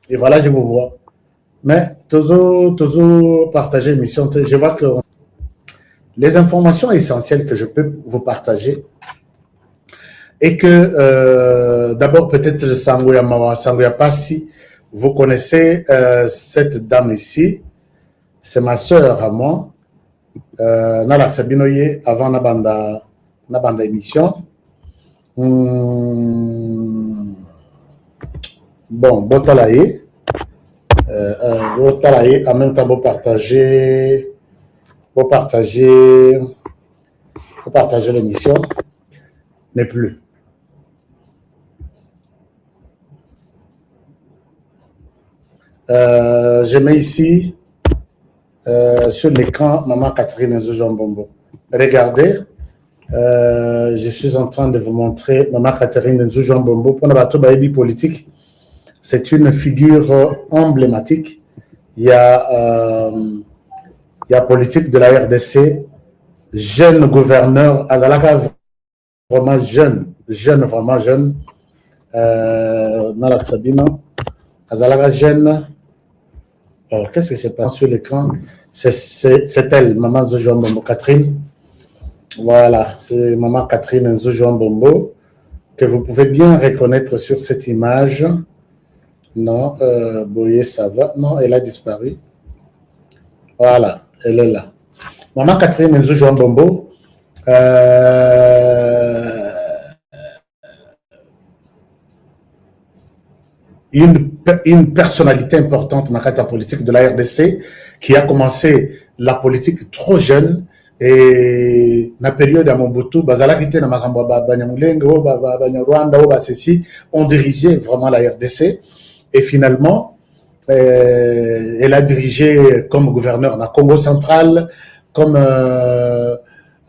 Et voilà, je vous vois. Mais toujours partager l'émission. Je vois que les informations essentielles que je peux vous partager et que d'abord peut-être Sangoya Passi, vous connaissez cette dame ici, c'est ma sœur à moi, Nala Sabinoye, avant na banda émission. Bon, Botalaye, Botalaye, en même temps, vous partager, vous partager l'émission, n'est plus. Je mets ici sur l'écran Maman Catherine Nzoujon Bombo. Regardez, je suis en train de vous montrer Maman Catherine Nzoujon Bombo. Pour la baby politique, c'est une figure emblématique. Il y a politique de la RDC, jeune gouverneur, Azalaka vraiment vraiment jeune. Nala Sabina, Azalaka jeune. Qu'est-ce qui se passe sur l'écran? C'est elle, Maman Nzoujon Bombo, Catherine. Voilà, c'est Maman Catherine Nzoujon Bombo, que vous pouvez bien reconnaître sur cette image. Non, Boye, ça va. Non, elle a disparu. Voilà, elle est là. Maman Catherine Nzoujon Bombo, une personnalité importante dans la politique de la RDC qui a commencé la politique trop jeune et la période à Mobutu, on dirigeait vraiment la RDC et finalement elle a dirigé comme gouverneur dans Congo central, comme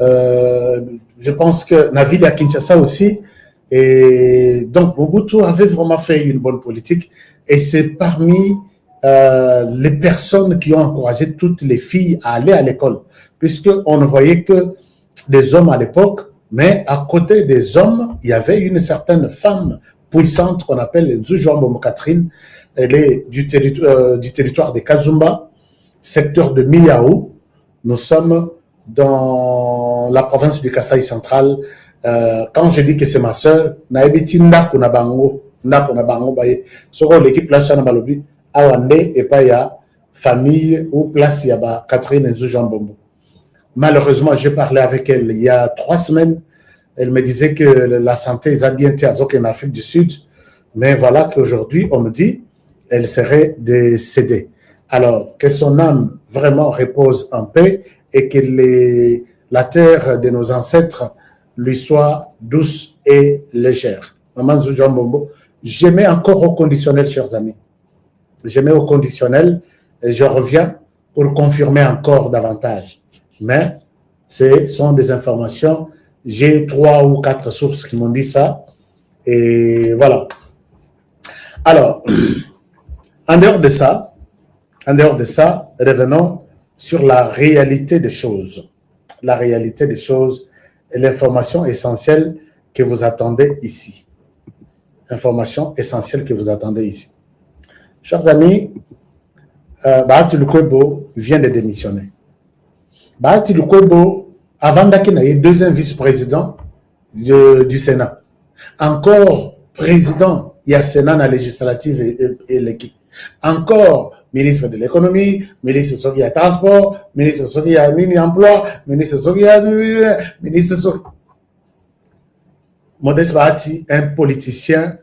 je pense que la ville à Kinshasa aussi. Et donc, Mobutu avait vraiment fait une bonne politique. Et c'est parmi les personnes qui ont encouragé toutes les filles à aller à l'école. Puisqu'on ne voyait que des hommes à l'époque, mais à côté des hommes, il y avait une certaine femme puissante qu'on appelle Nzoujon Bombo Catherine. Elle est du territoire de Kazumba, secteur de Miyaou. Nous sommes dans la province du Kasaï central. Quand je dis que c'est ma sœur, naebiti ndako na bango baye. Soko l'équipe là chana balobi awande et pas ya famille ou place ya ba Catherine Nzoujon Bombo. Malheureusement, j'ai parlé avec elle il y a 3 semaines. Elle me disait que la santé est bien en Afrique du Sud, mais voilà qu'aujourd'hui on me dit elle serait décédée. Alors que son âme vraiment repose en paix et que la terre de nos ancêtres lui soit douce et légère. Maman Nzoujon Bombo, je mets encore au conditionnel, chers amis. Je mets au conditionnel et je reviens pour confirmer encore davantage. Mais ce sont des informations. J'ai 3 ou 4 sources qui m'ont dit ça. Et voilà. Alors, en dehors de ça, revenons sur la réalité des choses. La réalité des choses et l'information essentielle que vous attendez ici. Information essentielle que vous attendez ici. Chers amis, Bahati Lukwebo vient de démissionner. Bahati Lukwebo, avant d'être deuxième vice-président du Sénat, encore président, il y a Sénat dans la législative et l'équipe. Encore ministre de l'économie, ministre de transport, ministre de mini-emploi, ministre de ministre Modeste Bahati, un politicien,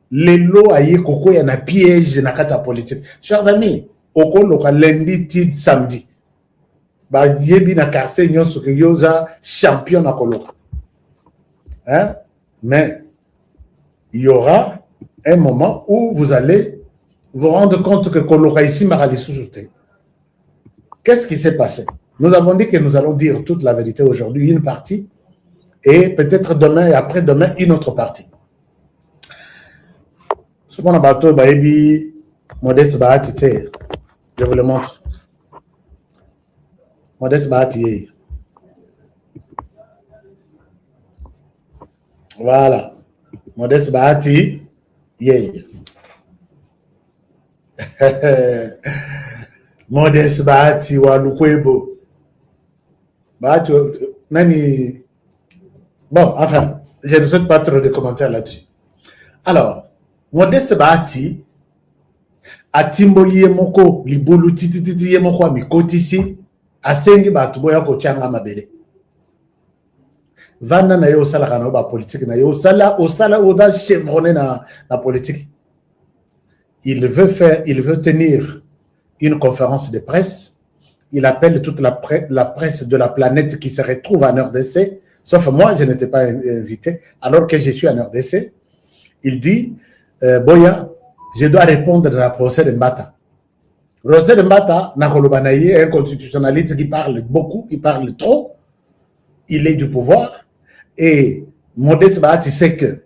les lots aïe koko y en a piège dans la politique. Chers amis, au col lundi, samedi, bah yebi na quartier nyonso que yoza champion na koloka. Hein? Mais il y aura un moment où vous allez vous rendre compte que Koloka ici m'a sous-souté. Qu'est-ce qui s'est passé? Nous avons dit que nous allons dire toute la vérité aujourd'hui, une partie, et peut-être demain et après-demain, une autre partie. Ce qu'on a bateau, baby, Modeste Bahati, je vous le montre. Modeste Bahati. Voilà. Modeste Bahati, yeah. Modeste Bahati wa Lukwebo. Bahati, nani. Bon, enfin, je ne souhaite pas trop de commentaires là-dessus. Alors, Modeste Bahati, a timboli ye moko, libulu tititi ye moko amikotisi, asengi batu boya ko changa mabele. Vanda na yo sala kana ba politique na yo sala oda chevronné na politique. Il veut tenir une conférence de presse. Il appelle toute la presse de la planète qui se retrouve en RDC. Sauf moi, je n'étais pas invité, alors que je suis en RDC. Il dit, Boya, je dois répondre à la procès de Mbata. Procès de Mbata, Nakolobanaye, un constitutionnaliste qui parle beaucoup, qui parle trop. Il est du pouvoir. Et Modeste Bahati sait que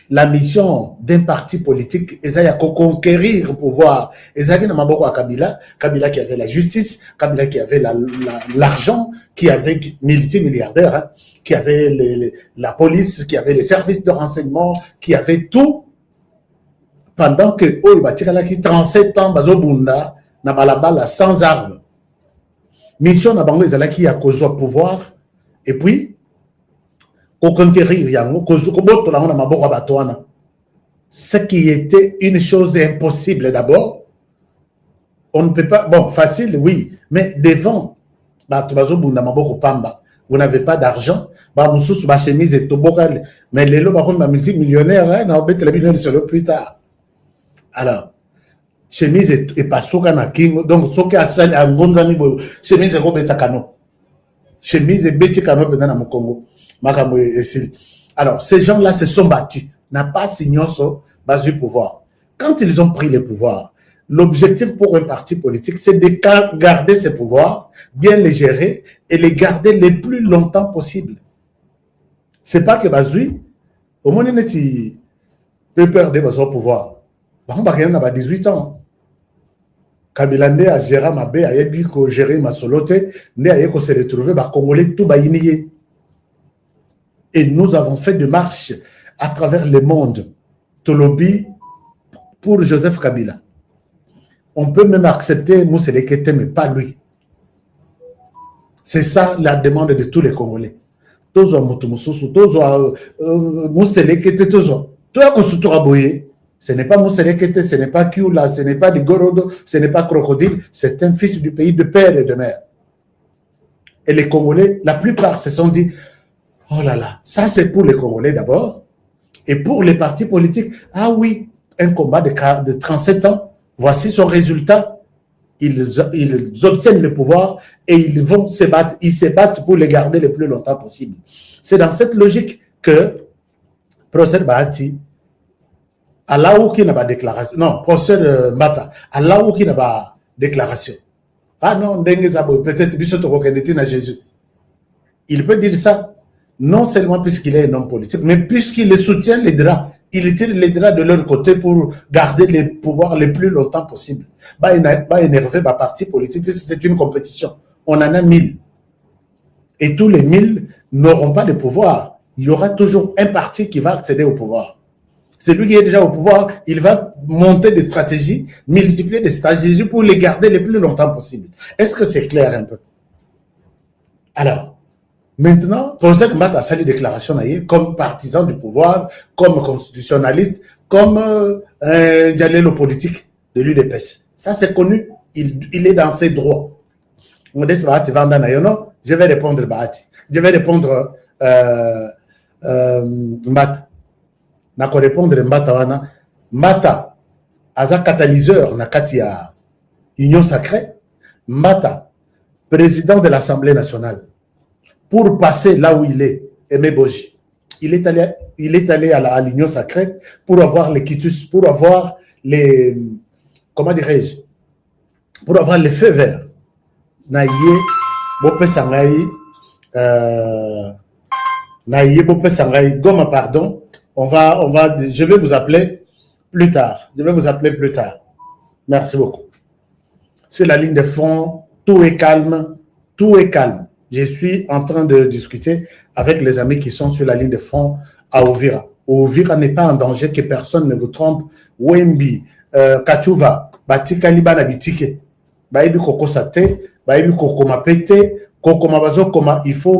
la mission d'un parti politique, c'est de conquérir le pouvoir. Et ça, il y a Kabila, Kabila qui avait la justice, Kabila qui avait l'argent, qui avait multimilliardaire, hein, qui avait la police, qui avait les services de renseignement, qui avait tout. Pendant que, oh, il y a 37 ans, Bazobunda, n'a pas la balle sans armes. Mission n'a pas la qui a causé au pouvoir. Et puis, au conquérir yango ce qui était une chose impossible d'abord. On ne peut pas, bon, facile, oui, mais devant, vous n'avez pas d'argent, chemise et mais les lots multimillionnaires, plus tard. Alors, chemise et pas na king, donc ce qui a sali à Ngonzani, chemise et robe et takano. Chemise et beti kano dans le Congo. Alors, ces gens-là se sont battus, n'a pas signé son base du pouvoir. Quand ils ont pris le pouvoir, l'objectif pour un parti politique, c'est de garder ces pouvoirs, bien les gérer et les garder le plus longtemps possible. C'est pas que Bazui, au moins, il peut perdre son pouvoir. Par contre, il a 18 ans. Kabilande a géré ma baie, a dit que gérer ma solote, ne a que se retrouver, Congolais tout baïnier. Et nous avons fait des marches à travers le monde, Tolobi, pour Joseph Kabila. On peut même accepter Moussa Lekete, mais pas lui. C'est ça la demande de tous les Congolais. Tozo Moutoumousou, Tozo Moussa Lekete, Tozo. Toi, Koussoutoura Boye, ce n'est pas Moussa Lekete, ce n'est pas Kioula, ce n'est pas Digorodo, ce n'est pas Crocodile, c'est un fils du pays de père et de mère. Et les Congolais, la plupart se sont dit, oh là là, ça c'est pour les Congolais d'abord, et pour les partis politiques, ah oui, un combat de 37 ans, voici son résultat, ils obtiennent le pouvoir et ils vont se battre, ils se battent pour les garder le plus longtemps possible. C'est dans cette logique que Professeur Bahati, à là où il n'a pas de déclaration, non, Professeur Mbata, à là où il n'a pas de déclaration, ah non, peut-être Jésus. Il peut dire ça, non seulement puisqu'il est un homme politique, mais puisqu'il soutient les draps. Il tire les draps de leur côté pour garder les pouvoirs le plus longtemps possible. Il n'a pas énervé ma parti politique, puisque c'est une compétition. On en a 1000. Et tous les 1000 n'auront pas de pouvoir. Il y aura toujours un parti qui va accéder au pouvoir. Celui qui est déjà au pouvoir, il va monter des stratégies, multiplier des stratégies pour les garder le plus longtemps possible. Est-ce que c'est clair un peu? Alors, maintenant, Professeur Mbata a sali déclaration comme partisan du pouvoir, comme constitutionnaliste, comme un dialogue politique de l'UDPS. Ça, c'est connu. Il est dans ses droits. Modeste Bahati Vanda Nayono, je vais répondre Bahati. Je vais répondre Mbata. Nako répondre Mbata wana. Mbata, aza catalyseur na kati ya Union Sacrée. Mbata, président de l'Assemblée nationale. Pour passer là où il est, Aimé Boji. Il est allé à l'Union Sacrée pour avoir les quitus, pour avoir les, comment dirais-je, pour avoir les feux verts. Naïe, Bopé Sangaï, Naïe, Bopé Sangaï, Goma, pardon, je vais vous appeler plus tard. Merci beaucoup. Sur la ligne de front, tout est calme, tout est calme. Je suis en train de discuter avec les amis qui sont sur la ligne de front à Ouvira. Ouvira n'est pas en danger, que personne ne vous trompe. Wembi, Kachuva, batikali bana bitike bayebi kokosa te bayebi kokoma pe te kokoma bazokoma il faut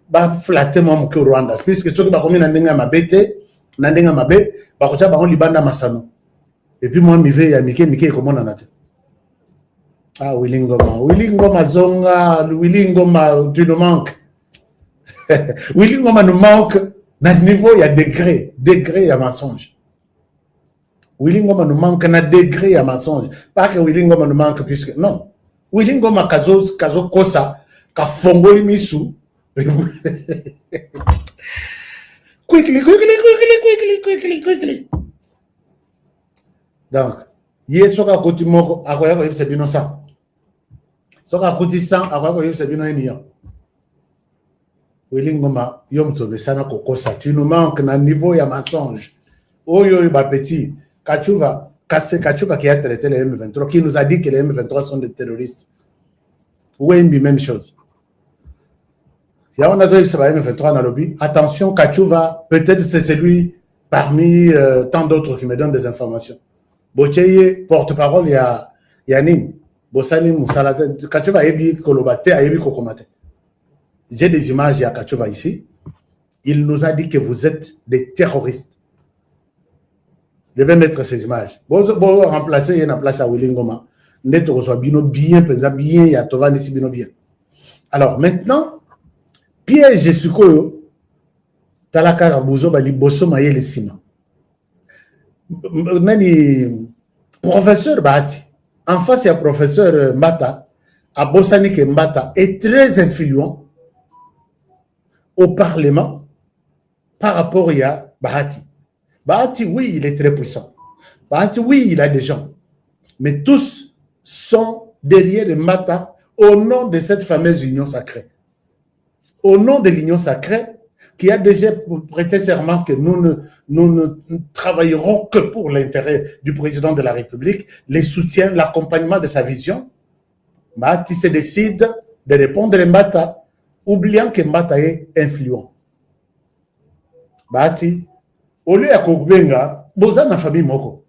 baflate mwa moke Rwanda puisque soki bakomi na ndenge ya mabe te na ndenge ya mabe bakotya bango libanda masano epuis mwa mive ya mike mike ekomonana te. Ah, Willy Ngoma zonga, Willy Ngoma, tu nous manques. Willy Ngoma nous manque. Dans le niveau, il y a degré, il y a mensonge. Willy Ngoma nous manque, dans degré, il y a mensonge. Pas que Willy Ngoma nous manque, puisque, non. Willy Ngoma, kazo kosa, ka fongoli misu. Quickly. Donc, yesoka koti moko, akoya ko yebisa bino sa. Soka koti sang, akoya ko yebisa bino eniyo. Willy Ngoma, yom tobe sana kokosa, tu nous manques na niveau ya mensonge. Oyo ba petit, Kachuva qui a traité les M23, qui nous a dit que les M23 sont des terroristes. Ouembi, même chose. Il y a un M23 dans le lobby. Attention, Kachuva, peut-être c'est celui parmi tant d'autres qui me donnent des informations. Bocheye, porte-parole, il y a Nim. Bossali Moussalate. Kachuva Ebi Kolobate, Ebi Kokomate. J'ai des images, il y a Kachuva ici. Il nous a dit que vous êtes des terroristes. Je vais mettre ces images. Bon remplacer, il y a une place à Willy Ngoma. Neto soit bien, il y a Tovan ici, bien. Alors maintenant, piège Sukoyo, Talaka Bouzo, Bali Bosso Maye le Sima. Professeur Bahati, en face, il y a professeur Mbata, à Bossanik Mbata, est très influent au Parlement par rapport à Bahati. Bahati, oui, il est très puissant. Bahati, oui, il a des gens. Mais tous sont derrière Mbata au nom de cette fameuse union sacrée. Au nom de l'union sacrée, qui a déjà prêté serment que nous ne travaillerons que pour l'intérêt du président de la République, les soutiens, l'accompagnement de sa vision. Bahati se décide de répondre à Mbata, oubliant que Mbata est influent. Bahati, au lieu de Kobenga, Boza na famille Moko.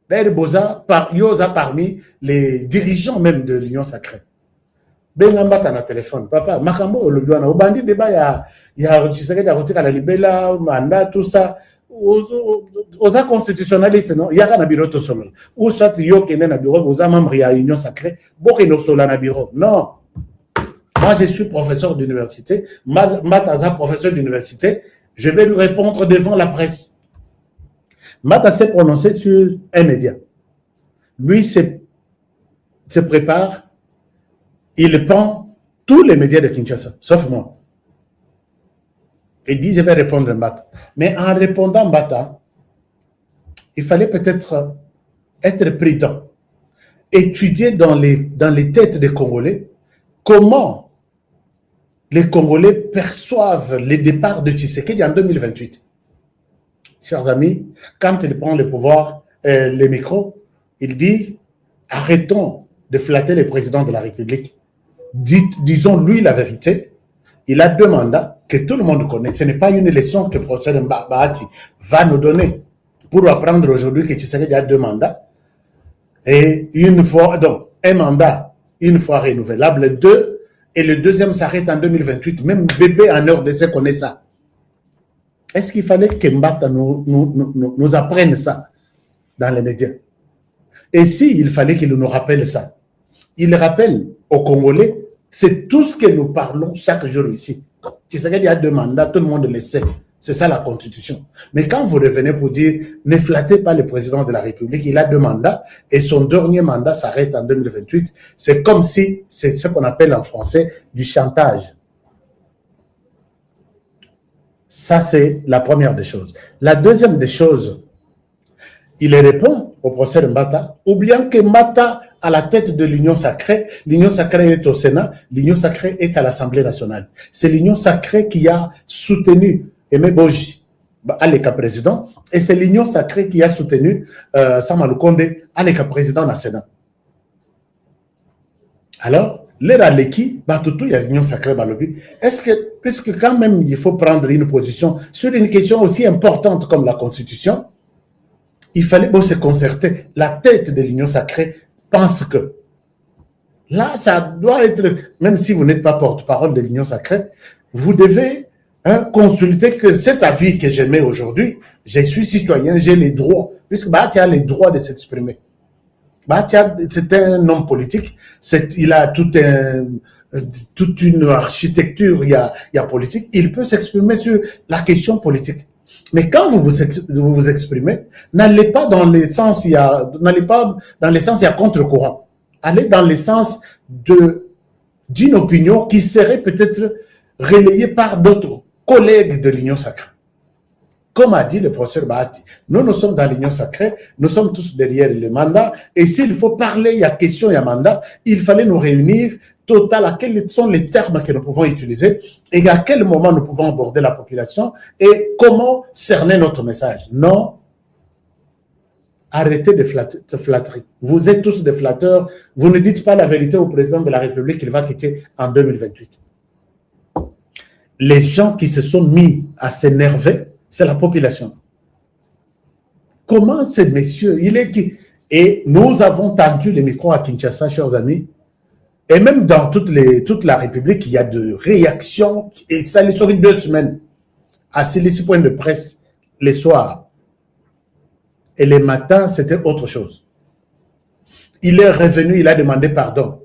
D'ailleurs, Boza, Yoza parmi les dirigeants même de l'Union sacrée. Benga Mbata na téléphone. Papa, Makambo, au Lubiana, au bandit débat, il y a Tshisekedi à la Libella, mandat, tout ça. Aux constitutionnalistes, non? Il y a un bureau tout seul. Ou soit, il y a un bureau, aux membres de l'Union sacrée, beaucoup de gens un bureau. Non. Moi, je suis professeur d'université. Mataza, professeur d'université. Je vais lui répondre devant la presse. Mata s'est prononcé sur un média. Lui se prépare, il prend tous les médias de Kinshasa, sauf moi. Il dit, je vais répondre Mata. Mais en répondant Mata, il fallait peut-être être prudent. Étudier dans les têtes des Congolais comment les Congolais perçoivent le départ de Tshisekedi en 2028. Chers amis, quand il prend le pouvoir, les micros, il dit « Arrêtons de flatter le président de la République. Disons-lui la vérité. Il a deux mandats que tout le monde connaît. Ce n'est pas une leçon que le professeur Bahati va nous donner pour apprendre aujourd'hui que Tshisekedi a deux mandats. Et une fois, donc, un mandat, une fois renouvelable, deux, et le deuxième s'arrête en 2028. Même bébé en RDC connaît ça. Est-ce qu'il fallait que Mbata nous apprenne ça dans les médias? Et si il fallait qu'il nous rappelle ça, il rappelle aux Congolais, c'est tout ce que nous parlons chaque jour ici. Tshisekedi a deux mandats, tout le monde le sait. C'est ça la Constitution. Mais quand vous revenez pour dire, ne flattez pas le président de la République, il a deux mandats et son dernier mandat s'arrête en 2028, c'est comme si c'est ce qu'on appelle en français du chantage. Ça, c'est la première des choses. La deuxième des choses, il répond au procès de Mbata, oubliant que Mbata à la tête de l'Union sacrée est au Sénat, l'Union sacrée est à l'Assemblée nationale. C'est l'Union sacrée qui a soutenu Aimé Boji, Aleka président, et c'est l'Union sacrée qui a soutenu Sama Lukonde, Aleka président dans le Sénat. Alors, l'air à l'équipe, il y a l'Union sacrée Balobi. Est-ce que, puisque quand même il faut prendre une position sur une question aussi importante comme la Constitution, il fallait se concerter. La tête de l'Union sacrée pense que là, ça doit être, même si vous n'êtes pas porte-parole de l'Union sacrée, vous devez consulter que cet avis que j'émets aujourd'hui, je suis citoyen, j'ai les droits, puisque Bahati a les droits de s'exprimer. Bahati, c'est un homme politique, il a toute une architecture, il y a politique, il peut s'exprimer sur la question politique. Mais quand vous vous exprimez, n'allez pas dans le sens, il y a contre-courant. Allez dans le sens d'une opinion qui serait peut-être relayée par d'autres collègues de l'Union sacrée. Comme a dit le professeur Bahati, nous sommes dans l'Union sacrée, nous sommes tous derrière le mandat, et s'il faut parler, il y a question, il y a mandat, il fallait nous réunir, total, à quels sont les termes que nous pouvons utiliser, et à quel moment nous pouvons aborder la population, et comment cerner notre message. Non, arrêtez de flatterie. Vous êtes tous des flatteurs, vous ne dites pas la vérité au président de la République qu'il va quitter en 2028. Les gens qui se sont mis à s'énerver, c'est la population. Comment ce monsieur, il est qui? Et nous avons tendu les micros à Kinshasa, chers amis, et même dans toute la République, il y a de réactions, et ça les sourit 2 semaines, à ce point de presse, les soirs. Et les matins, c'était autre chose. Il est revenu, il a demandé pardon.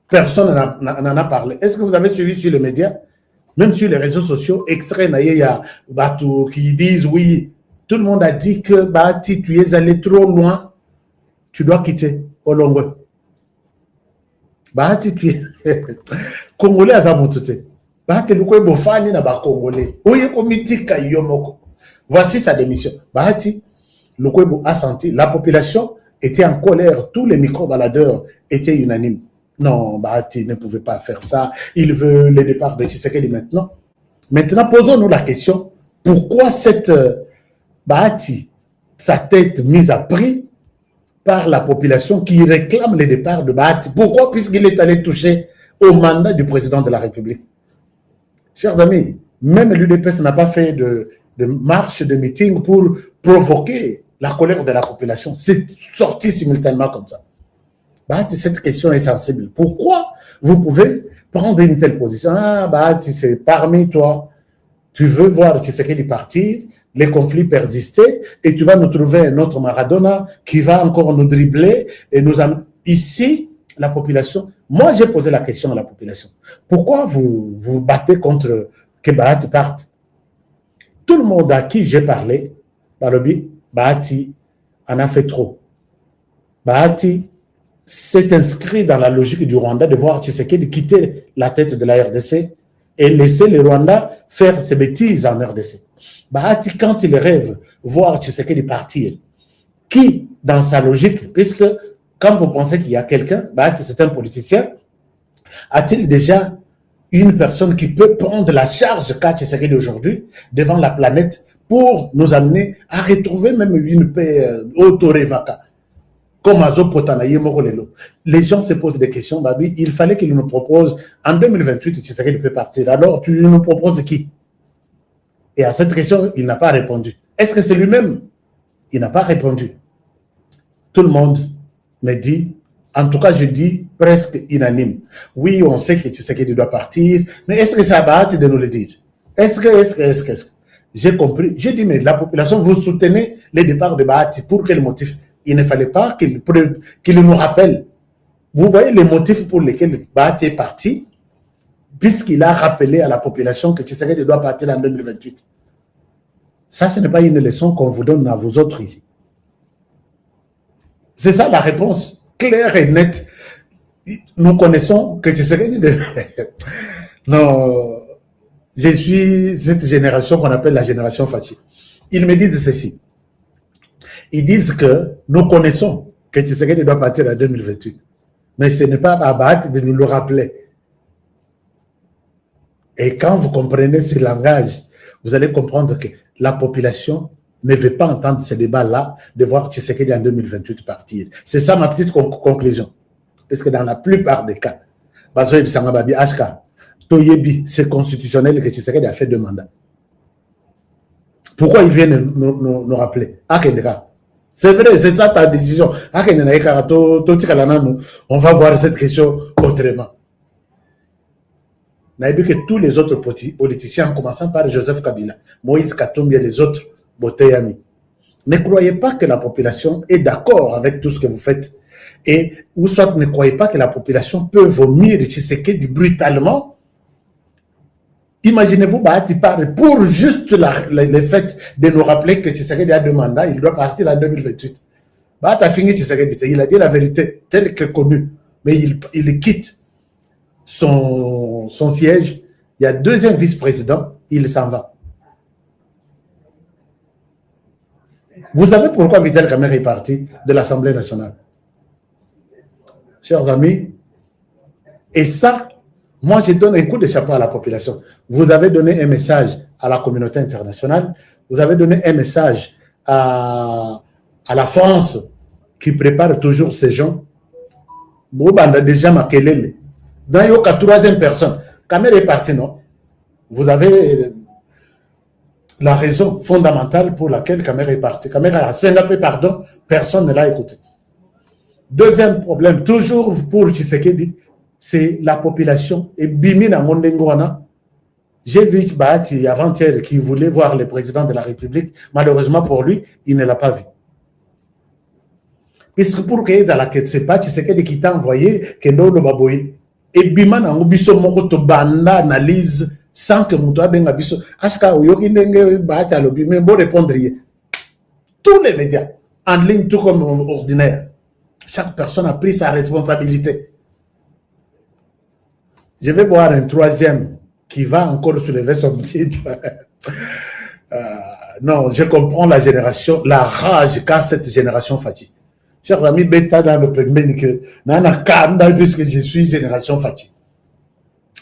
Personne n'en a parlé. Est-ce que vous avez suivi sur les médias? Même sur les réseaux sociaux, extrait, il y a Batou qui disent oui. Tout le monde a dit que Bahati, tu es allé trop loin, tu dois quitter Olongwe. Bahati, tu es Congolais à Zaboutoute. Bahati, le quoi bofani na ba Congolais. Oye komitika yomoko. Voici sa démission. Bahati, le quoi a senti, la population était en colère, tous les micro-baladeurs étaient unanimes. Non, Bahati ne pouvait pas faire ça. Il veut le départ de Tshisekedi maintenant. Maintenant, posons-nous la question, pourquoi cette Bahati, sa tête mise à prix par la population qui réclame le départ de Bahati? Pourquoi? Puisqu'il est allé toucher au mandat du président de la République. Chers amis, même l'UDPS n'a pas fait de marche, de meeting pour provoquer la colère de la population. C'est sorti simultanément comme ça. Bahati, cette question est sensible. Pourquoi vous pouvez prendre une telle position? Ah, Bahati, c'est parmi toi. Tu veux voir Tshisekedi partir, les conflits persister, et tu vas nous trouver un autre Maradona qui va encore nous dribbler et nous amener. Ici, la population, moi j'ai posé la question à la population. Pourquoi vous vous battez contre que Bahati parte? Tout le monde à qui j'ai parlé, Bahati en a fait trop. Bahati s'est inscrit dans la logique du Rwanda de voir Tshisekedi quitter la tête de la RDC et laisser le Rwanda faire ses bêtises en RDC. Bahati, quand il rêve voir Tshisekedi partir, qui, dans sa logique, puisque quand vous pensez qu'il y a quelqu'un, Bahati c'est un politicien, a-t-il déjà une personne qui peut prendre la charge qu'a Tshisekedi aujourd'hui devant la planète pour nous amener à retrouver même une paix auto-révaca? Comme Azopotanaye Morolelo. Les gens se posent des questions, Babi. Il fallait qu'il nous propose, en 2028, Tshisekedi peut partir. Alors, tu nous proposes qui? Et à cette question, il n'a pas répondu. Est-ce que c'est lui-même? Il n'a pas répondu. Tout le monde me dit, en tout cas, je dis presque unanime. Oui, on sait que Tshisekedi doit partir, mais est-ce que ça va hâte de nous le dire? Est-ce que j'ai compris. J'ai dit, mais la population, vous soutenez le départ de Bahati. Pour quel motif? Il ne fallait pas qu'il nous rappelle. Vous voyez les motifs pour lesquels Bahati est parti, puisqu'il a rappelé à la population que Tshisekedi doit partir en 2028. Ça, ce n'est pas une leçon qu'on vous donne à vous autres ici. C'est ça la réponse, claire et nette. Nous connaissons que Tshisekedi... Non, je suis cette génération qu'on appelle la génération Fachi. Ils me disent ceci. Ils disent que nous connaissons que Tshisekedi doit partir en 2028. Mais ce n'est pas à Bahati de nous le rappeler. Et quand vous comprenez ce langage, vous allez comprendre que la population ne veut pas entendre ce débat-là de voir Tshisekedi en 2028 partir. C'est ça ma petite conclusion. Parce que dans la plupart des cas, c'est constitutionnel que Tshisekedi a fait 2 mandats. Pourquoi ils viennent nous rappeler? C'est vrai, c'est ça ta décision. On va voir cette question autrement. On a vu que tous les autres politiciens, en commençant par Joseph Kabila, Moïse Katumbi et les autres, Boteyami, ne croyez pas que la population est d'accord avec tout ce que vous faites. Et ou soit ne croyez pas que la population peut vomir Tshisekedi brutalement. Imaginez-vous, Bahati parle pour juste le fait de nous rappeler que Tshisekedi a deux mandats, il doit partir en 2028. Bahati a fini Tshisekedi, il a dit la vérité telle que connue, mais il quitte son siège. Il y a deuxième vice-président, il s'en va. Vous savez pourquoi Vital Kamerhe est parti de l'Assemblée nationale? Chers amis, et ça, moi je donne un coup de chapeau à la population. Vous avez donné un message à la communauté internationale, vous avez donné un message à la France qui prépare toujours ces gens. Déjà Makelele. Dans la troisième personne, Kamerhe est parti, non? Vous avez la raison fondamentale pour laquelle Kamerhe est parti. Kamerhe a Singapour, pardon, personne ne l'a écouté. Deuxième problème, toujours pour Tshisekedi, c'est la population. Et Bimina Mondengwana, j'ai vu Bahati avant-hier qui voulait voir le président de la République. Malheureusement pour lui, il ne l'a pas vu. Puisque pour qu'il y ait la quête, c'est pas Tshisekedi qui t'a envoyé que non le baboy. Et Bimana Ngubiso Moko banda analyse sans que Moutoua Benga Biso. Ashka Oyoki Ndenge Bahati Alobi, mais bon répondre. Tous les médias, en ligne, tout comme ordinaire. Chaque personne a pris sa responsabilité. Je vais voir un troisième qui va encore soulever son titre. Non, je comprends la génération, la rage qu'a cette génération Fati. Cher ami, bêta dans le premier que nana kanda puisque je suis génération Fati.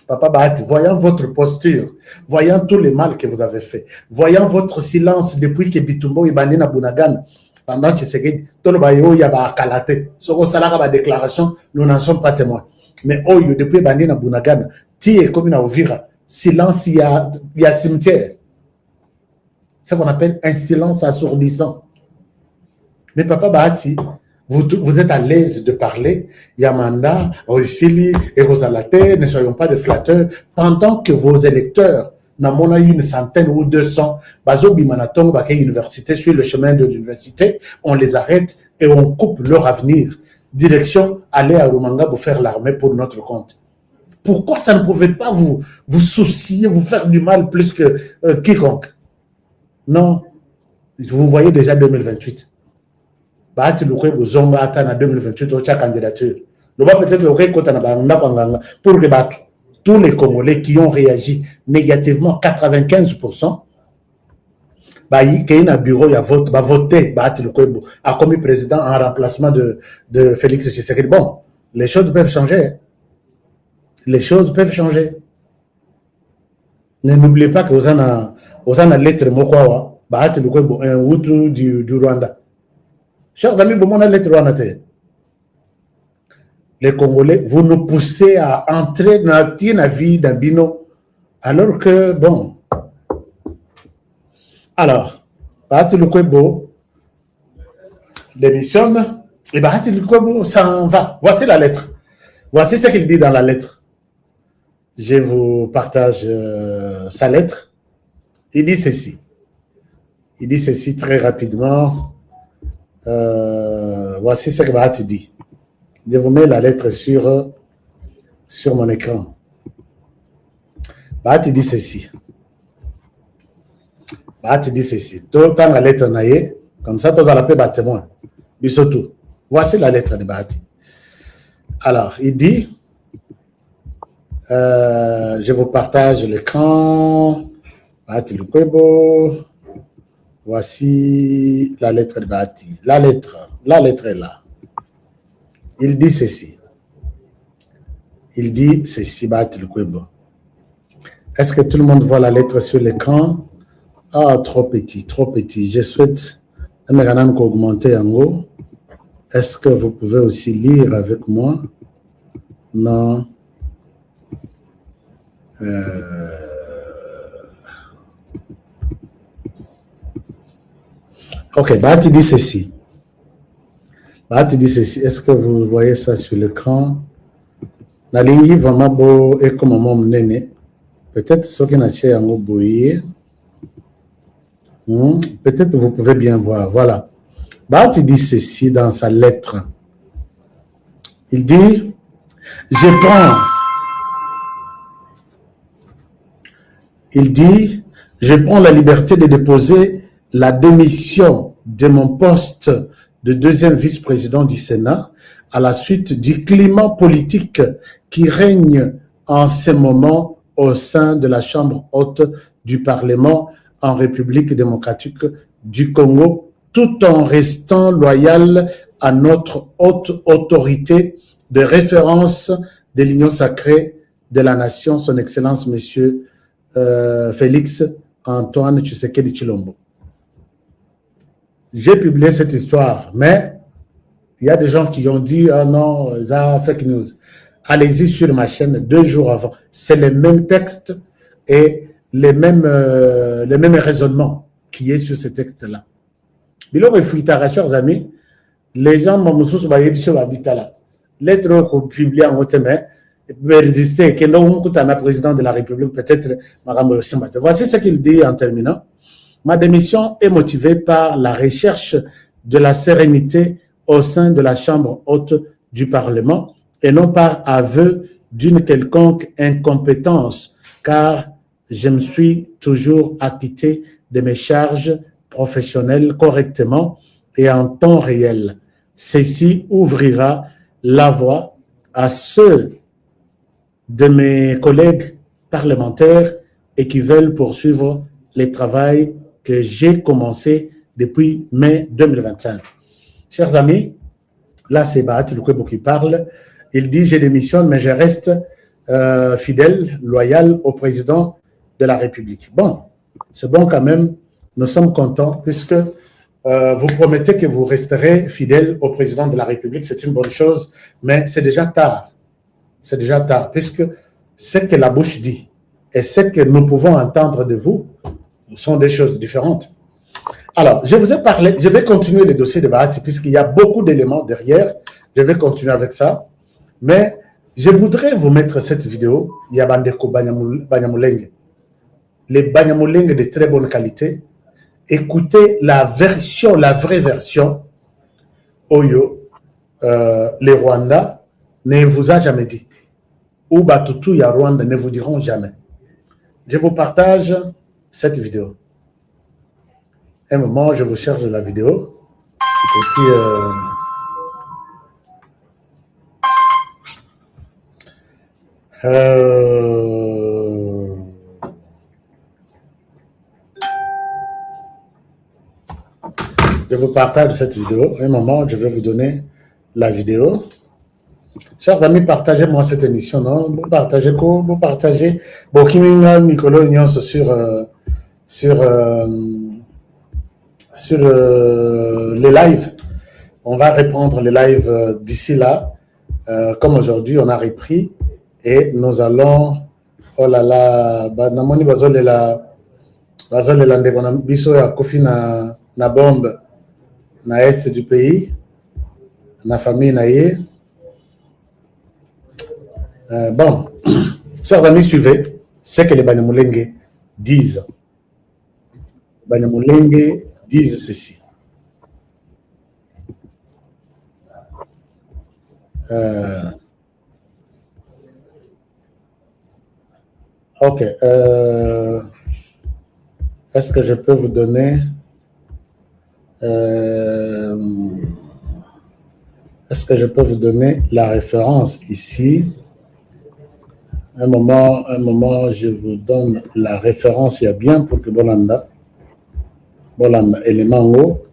Papa Bahati, voyant votre posture, voyant tous les mal que vous avez fait, voyant votre silence depuis que Bitumbo et Banina Bunagan, pendant que Tshisekedi, tout le bayo yaba akalate, soko salaka ba déclaration, nous n'en sommes pas témoins. Mais Oyo, depuis Banina Bunagan, Tie comme une Ovira, silence, il y a cimetière. C'est ce qu'on appelle un silence assourdissant. Mais Papa Bahati, vous êtes à l'aise de parler, Yamanda, Oisili et Rosalate, ne soyons pas de flatteurs, pendant que vos électeurs, n'en a une centaine ou 200, Bazo Bimanatong, Baké Université, sur le chemin de l'université, on les arrête et on coupe leur avenir. Direction, aller à Rumanga pour faire l'armée pour notre compte. Pourquoi ça ne pouvait pas vous soucier, vous faire du mal plus que quiconque? Non, vous voyez déjà 2028. Bahati Lukwebo Zonga Ata en 2028 au cha candidature. Le bas peut-être le côté na banda kwanganga pour que tous les Congolais qui ont réagi négativement 95%, bah il y a un bureau il y a vote va voter Bahati Lukwebo a commis président en remplacement de Félix Tshisekedi. Bon, les choses peuvent changer. Les choses peuvent changer. N'oubliez pas que vous en a lettre Mokwawa Bahati Lukwebo un Hutu du Rwanda. Chers amis, les Congolais, vous nous poussez à entrer dans la vie d'un bino, alors que, bon. Alors, Bahati Lukwebo démissionne, et Bahati Lukwebo s'en va. Voici la lettre. Voici ce qu'il dit dans la lettre. Je vous partage sa lettre. Il dit ceci. Il dit ceci très rapidement. Voici ce que Bahati dit. Je vous mets la lettre sur mon écran. Bahati dit ceci. Bahati dit ceci. Tout le temps la lettre naïe, comme ça, tous à la paix témoin. Bisotou. Voici la lettre de Bahati. Alors, il dit, je vous partage l'écran. Bahati Lukwebo. Voici la lettre de Bahati. La lettre est là. Il dit ceci. Il dit ceci, Bahati Lukwebo. Est-ce que tout le monde voit la lettre sur l'écran? Ah, trop petit, trop petit. Je souhaite augmenter en haut. Est-ce que vous pouvez aussi lire avec moi? Non. Ok, Bahati dit ceci. Tu dis ceci, est-ce que vous voyez ça sur l'écran? La ligne vraiment beau et comme mon nene. Peut-être ce qui n'a pas en boye. Peut-être vous pouvez bien voir. Voilà. Tu dit ceci dans sa lettre. Il dit, je prends la liberté de déposer la démission de mon poste de deuxième vice-président du Sénat à la suite du climat politique qui règne en ce moment au sein de la Chambre haute du Parlement en République démocratique du Congo, tout en restant loyal à notre haute autorité de référence de l'Union sacrée de la nation, son Excellence, Monsieur Félix Antoine Tshisekedi Tshilombo. J'ai publié cette histoire, mais il y a des gens qui ont dit « Ah non, ça fake news ». Allez-y sur ma chaîne 2 jours avant. C'est le même texte et les mêmes raisonnements qui est sur ce texte-là. Biloko Fuitara, chers amis, les gens m'ont dit que lettre qu'on publie en haute main, résister, que nous sommes président de la République, peut-être, voici ce qu'il dit en terminant. Ma démission est motivée par la recherche de la sérénité au sein de la Chambre haute du Parlement et non par aveu d'une quelconque incompétence, car je me suis toujours acquitté de mes charges professionnelles correctement et en temps réel. Ceci ouvrira la voie à ceux de mes collègues parlementaires et qui veulent poursuivre le travail que j'ai commencé depuis mai 2025. Chers amis, là c'est Bahati Lukwebo qui parle. Il dit « Je démissionne, mais je reste fidèle, loyal au président de la République. » Bon, c'est bon quand même. Nous sommes contents puisque vous promettez que vous resterez fidèle au président de la République. C'est une bonne chose, mais c'est déjà tard. C'est déjà tard puisque ce que la bouche dit et ce que nous pouvons entendre de vous sont des choses différentes. Alors, je vous ai parlé, je vais continuer le dossier de Bahati puisqu'il y a beaucoup d'éléments derrière. Je vais continuer avec ça. Mais je voudrais vous mettre cette vidéo. Il y a Bandeko Banyamulenge. Les Banyamulenge de très bonne qualité. Écoutez la version, la vraie version. Oyo, les Rwandais ne vous a jamais dit. Ou Batutu ya Rwanda ne vous diront jamais. Je vous partage cette vidéo. Un moment, je vous cherche la vidéo. Et puis, je vous partage cette vidéo. Un moment, je vais vous donner la vidéo. Chers amis, partagez-moi cette émission, non? Vous partagez quoi? Vous partagez. Bon, Kiminga, Nicolo, Union sur les lives. On va reprendre les lives d'ici là. Comme aujourd'hui, on a repris et nous allons. Oh là là, Namoni Bazole la ndeko biso ya kofi na bombe na est du pays, na famille na ye. Bon, chers amis, suivez ce que les Banyamulenge disent. Les Banyamulenge disent ceci. Ok. Est-ce que je peux vous donner... est-ce que je peux vous donner la référence ici? Un moment, je vous donne la référence. Il y a bien pour que Bolanda et les mangos,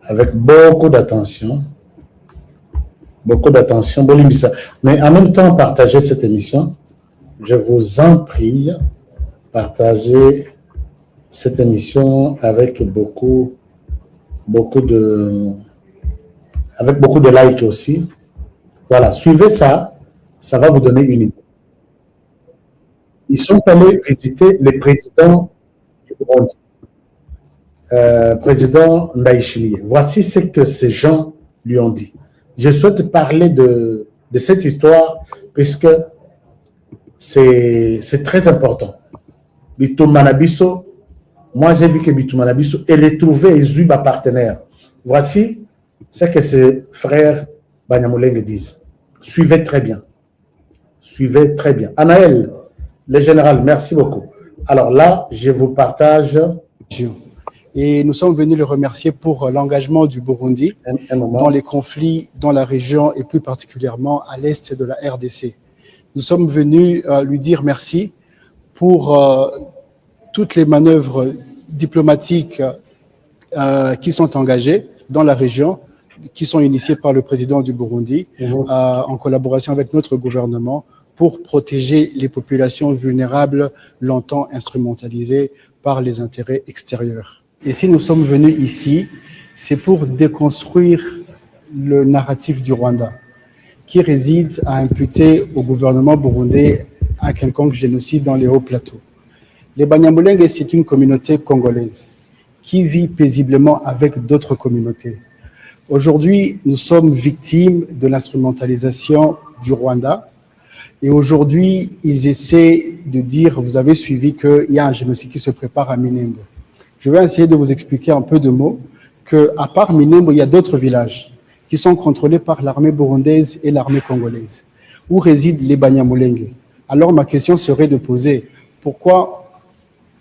avec beaucoup d'attention. Beaucoup d'attention. Mais en même temps, partagez cette émission. Je vous en prie, partagez cette émission avec beaucoup de likes aussi. Voilà, suivez ça, ça va vous donner une idée. Ils sont allés visiter les présidents du Burundi, président Ndayishimiye. Voici ce que ces gens lui ont dit. je souhaite parler de cette histoire puisque c'est très important. Bitumanabiso, moi j'ai vu que Bitumanabiso est retrouvé et Zuba partenaire. Voici ce que ses frères Banyamulenge disent. Suivez très bien. Suivez très bien. Anaël, le général, merci beaucoup. Alors là, je vous partage. Et nous sommes venus le remercier pour l'engagement du Burundi dans les conflits dans la région et plus particulièrement à l'est de la RDC. Nous sommes venus lui dire merci pour toutes les manœuvres diplomatiques qui sont engagées dans la région, qui sont initiées par le président du Burundi en collaboration avec notre gouvernement pour protéger les populations vulnérables longtemps instrumentalisées par les intérêts extérieurs. Et si nous sommes venus ici, c'est pour déconstruire le narratif du Rwanda, qui réside à imputer au gouvernement burundais un quelconque génocide dans les hauts plateaux. Les Banyamulenge, c'est une communauté congolaise qui vit paisiblement avec d'autres communautés. Aujourd'hui, nous sommes victimes de l'instrumentalisation du Rwanda. Et aujourd'hui, ils essaient de dire, vous avez suivi qu'il y a un génocide qui se prépare à Minembwe. Je vais essayer de vous expliquer en peu de mots qu'à part Minembwe, il y a d'autres villages qui sont contrôlés par l'armée burundaise et l'armée congolaise, où résident les Banyamulenge. Alors ma question serait de poser, pourquoi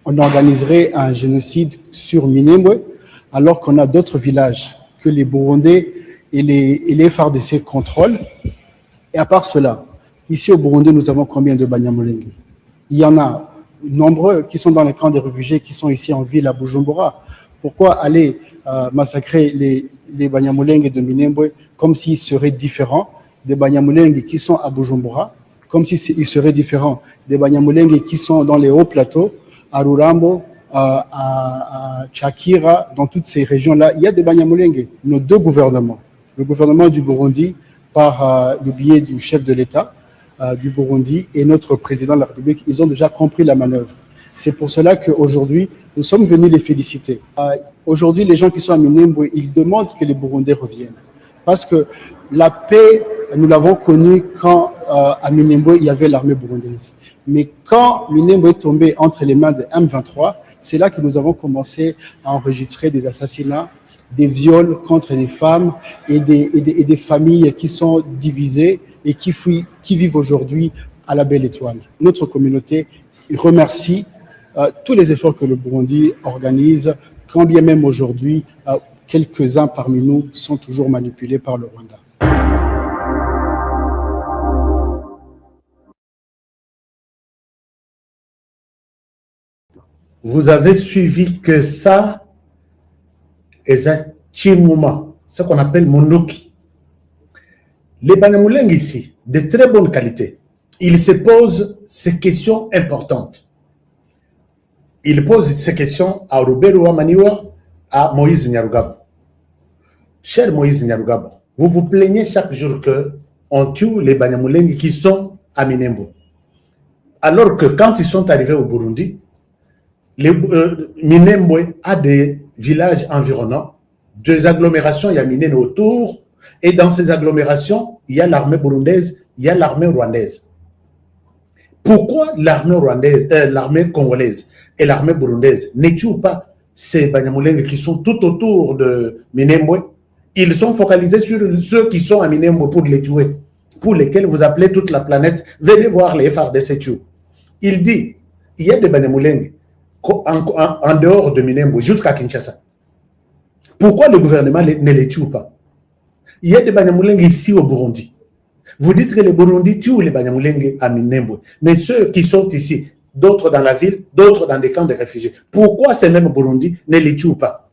on organiserait un génocide sur Minembwe alors qu'on a d'autres villages que les Burundais et les FARDC contrôlent? Et à part cela, ici au Burundi, nous avons combien de Banyamulenge? Il y en a nombreux qui sont dans les camps des réfugiés, qui sont ici en ville à Bujumbura. Pourquoi aller massacrer les Banyamulenge de Minembwe comme s'ils seraient différents des Banyamulenge qui sont à Bujumbura, comme s'ils seraient différents des Banyamulenge qui sont dans les hauts plateaux, à Rurambo, à Tchakira, dans toutes ces régions-là, il y a des Banyamulenge. Nos deux gouvernements, le gouvernement du Burundi par le biais du chef de l'État du Burundi et notre président de la République, ils ont déjà compris la manœuvre. C'est pour cela qu'aujourd'hui, nous sommes venus les féliciter. Aujourd'hui, les gens qui sont à Minembwe, ils demandent que les Burundais reviennent. Parce que la paix, nous l'avons connue quand à Minembwe, il y avait l'armée burundaise. Mais quand Minembwe est tombé entre les mains de M23, c'est là que nous avons commencé à enregistrer des assassinats, des viols contre les femmes et des familles qui sont divisées et qui vivent aujourd'hui à la Belle Étoile. Notre communauté remercie tous les efforts que le Burundi organise, quand bien même aujourd'hui, quelques-uns parmi nous sont toujours manipulés par le Rwanda. Vous avez suivi que ça est un Chimouma, ce qu'on appelle Monoki. Les Banyamulenge ici, de très bonne qualité, ils se posent ces questions importantes. Ils posent ces questions à Robert Ouamaniwa, à Moïse Nyarugabo. Cher Moïse Nyarugabo, vous vous plaignez chaque jour qu'on tue les Banyamulenge qui sont à Minembwe. Alors que quand ils sont arrivés au Burundi, Minembwe a des villages environnants, deux agglomérations, il y a Minene autour, et dans ces agglomérations, il y a l'armée burundaise, il y a l'armée rwandaise. Pourquoi l'armée congolaise et l'armée burundaise ne tuent pas ces Banyamulenge qui sont tout autour de Minembwe? Ils sont focalisés sur ceux qui sont à Minembwe pour les tuer, pour lesquels vous appelez toute la planète. Venez voir les FARDC tuer. Il dit, il y a des Banyamulenge en dehors de Minembwe jusqu'à Kinshasa. Pourquoi le gouvernement ne les tue pas? Il y a des Banyamulenge ici au Burundi. Vous dites que les Burundi tuent les Banyamulenge à Minembwe, mais ceux qui sont ici, d'autres dans la ville, d'autres dans des camps de réfugiés, pourquoi ces mêmes Burundi ne les tuent pas?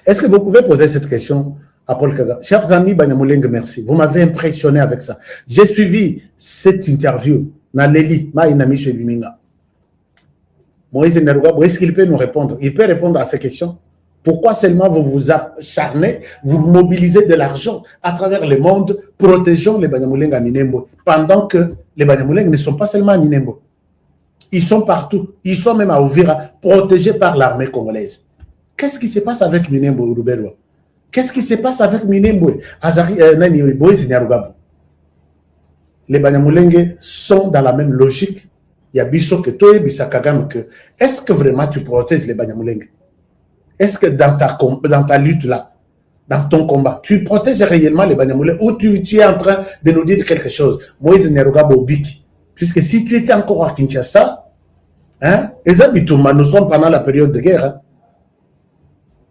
Est-ce que vous pouvez poser cette question à Paul Kagame? Chers amis Banyamulenge, merci. Vous m'avez impressionné avec ça. J'ai suivi cette interview dans Leli, Maïnami chez Luminga. Moïse Nyarugabo, est-ce qu'il peut nous répondre? Il peut répondre à ces questions. Pourquoi seulement vous vous acharnez, vous mobilisez de l'argent à travers le monde, protégeant les Banyamulenge à Minembwe, pendant que les Banyamulenge ne sont pas seulement à Minembwe. Ils sont partout. Ils sont même à Uvira, protégés par l'armée congolaise. Qu'est-ce qui se passe avec Minembwe, Ruberwa? Qu'est-ce qui se passe avec Minembwe? Moïse Nyarugabo. Les Banyamulenge sont dans la même logique. Il y a Bisso que toi et Bissa Kagame que est-ce que vraiment tu protèges les Banyamulenge? Est-ce que dans ta lutte là, dans ton combat, tu protèges réellement les Banyamulenge ou tu es en train de nous dire quelque chose? Moïse Nyarugabo Biti. Puisque si tu étais encore à Kinshasa, hein, nous sommes pendant la période de guerre. Hein.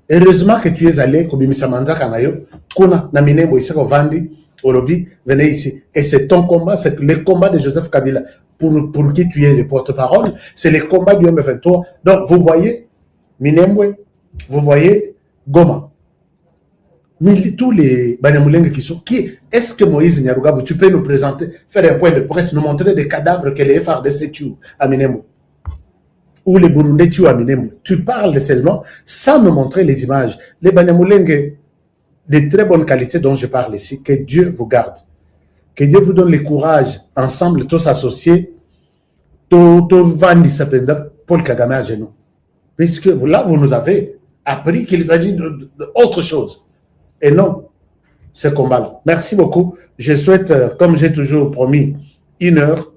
Heureusement que tu es allé, Kobimisa Manza Kanayo, Kuna, Namine, Moïseko Vandi, Orobi, venez ici. Et c'est ton combat, c'est le combat de Joseph Kabila, pour qui tu es le porte-parole, c'est le combat du M23. Donc, vous voyez, Minembwe, vous voyez, Goma. Mais tous les Banyamulenge qui sont, est-ce que Moïse Nyarugabo, tu peux nous présenter, faire un point de presse, nous montrer des cadavres que les FARDC tuent à Minembwe? Ou les Burundais tuent à Minembwe. Tu parles seulement sans me montrer les images. Les Banyamulenge de très bonne qualité dont je parle ici, que Dieu vous garde. Que Dieu vous donne le courage, ensemble, tous associés, tout Vandi Sapenda, Paul Kagame à genoux. Puisque là, vous nous avez appris qu'il s'agit d'autre chose. Et non, ce combat-là. Merci beaucoup. Je souhaite, comme j'ai toujours promis, 1 heure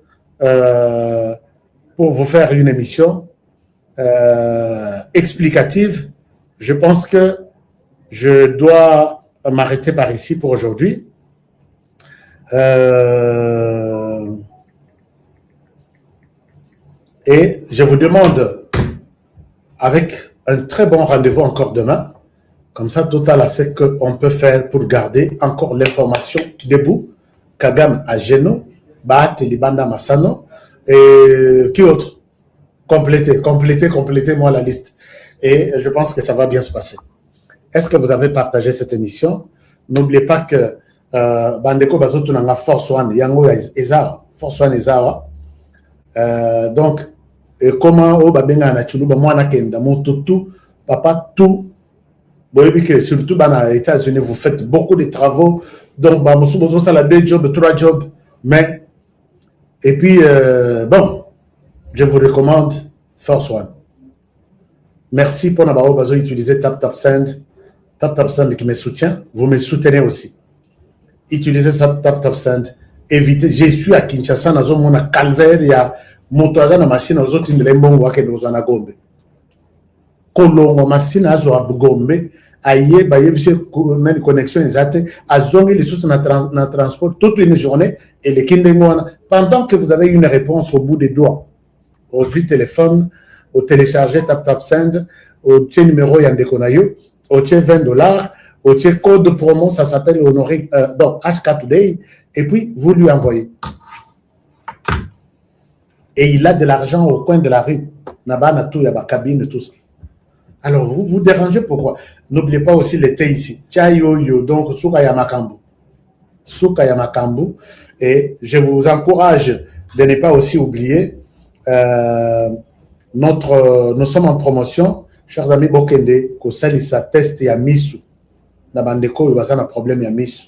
pour vous faire une émission explicative. Je pense que je dois m'arrêter par ici pour aujourd'hui. Et je vous demande, avec un très bon rendez-vous encore demain, comme ça, total, c'est qu'on peut faire pour garder encore l'information debout. Kagame à genoux, Bahati Libanda Massano, et qui autre? Complétez-moi la liste. Et je pense que ça va bien se passer. Est-ce que vous avez partagé cette émission? N'oubliez pas que Bandeko Bazotu Nanga Force One, Yango Ezara, Force One Ezara. Donc, comment au Babenga na Chuluba, moi na Kenda, mon toutou, papa, tout. Vous voyez que surtout dans les États-Unis, vous faites beaucoup de travaux. Donc, ça a 2 jobs, 3 jobs. Mais, et puis, bon, je vous recommande Force One. Merci pour n'avoir pas utilisé TapTapSend. TapTapSend qui me soutient. Vous me soutenez aussi. Utilisez TapTapSend. Évitez. Je suis à Kinshasa, dans mon calvaire, il y a mon toisin, machine, aux autres, nous en a gombe. Kolongo machine azo abgombe aye bayebise na connexion exacte azongi les sources na transport toute une journée et les kindengwana pendant que vous avez une réponse au bout des doigts au téléphone au télécharger TapTapSend au numéro yandekonayo au $20 au code promo ça s'appelle Honoré donc HK Today et puis vous lui envoyez et il a de l'argent au coin de la rue nabana tout ya ba cabine tout ça. Alors, vous vous dérangez pourquoi? N'oubliez pas aussi le thé ici. Tchayoyo, donc Souka Yamakambu. Souka Yamakambu. Et je vous encourage de ne pas aussi oublier nous sommes en promotion, chers amis Bokende, Kosalisa test ya misu. Nabandeko, il y a un problème ya misu.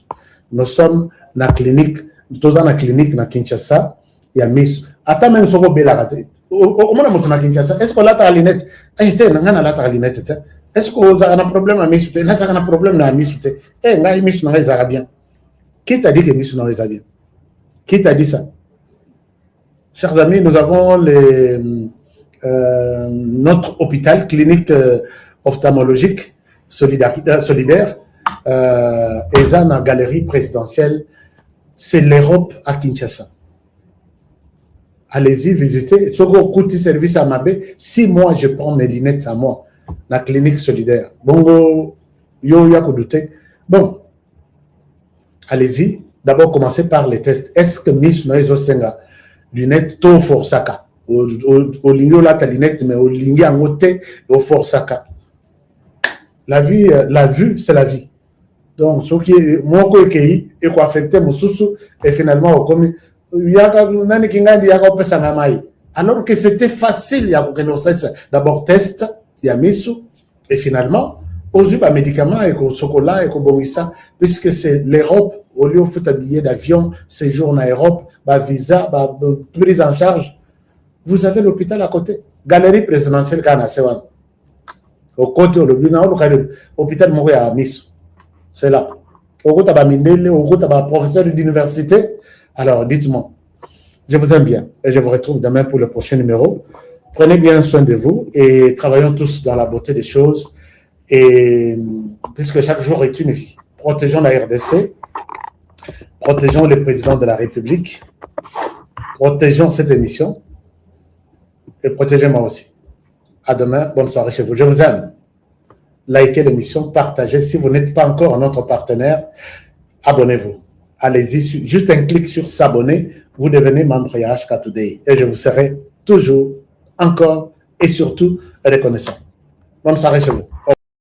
Nous sommes dans la clinique, tous dans la clinique na Kinshasa, ya misu. Attends même Soko Belarate. Comment on a Kinshasa? Est-ce qu'on a la lunette? Est-ce qu'on a un problème à Miss? On a un problème à Miss. Eh, Miss n'a pas bien. Qui t'a dit que Miss n'a pas bien? Qui t'a dit ça? Chers amis, nous avons notre hôpital clinique ophtalmologique solidaire et ça, dans la galerie présidentielle, c'est l'Europe à Kinshasa. Allez-y, visitez. Si vous coûtez service à Mabé, si moi je prends mes lunettes à moi, la clinique solidaire. Bon, bon, allez-y. D'abord, commencez par les tests. Est-ce que Miss Noézo Senga, lunettes, to forsaka? Au lingio là, ta lunette, mais au lingio en côté, au forsaka. La vie, la vue, c'est la vie. Donc, ce qui est, moi, et quoi affecter mon sous et finalement, au commun. Alors que c'était facile, il y a d'abord test, il y a mis et finalement, aux médicaments et au chocolat et au bonissa, puisque c'est l'Europe, au lieu de faire billet d'avion, séjour en Europe, visa, prise en charge, vous avez l'hôpital à côté, galerie présidentielle Ghana, au côté de l'hôpital Montréal à Miss. C'est là. Au route à Mindele, au route à professeur d'université. Alors, dites-moi, je vous aime bien et je vous retrouve demain pour le prochain numéro. Prenez bien soin de vous et travaillons tous dans la beauté des choses. Et puisque chaque jour est une vie, protégeons la RDC, protégeons le président de la République, protégeons cette émission et protégez-moi aussi. À demain, bonne soirée chez vous. Je vous aime. Likez l'émission, partagez. Si vous n'êtes pas encore notre partenaire, abonnez-vous. Allez-y, juste un clic sur s'abonner, vous devenez membre HK Today et je vous serai toujours, encore et surtout reconnaissant. Bonne soirée chez vous.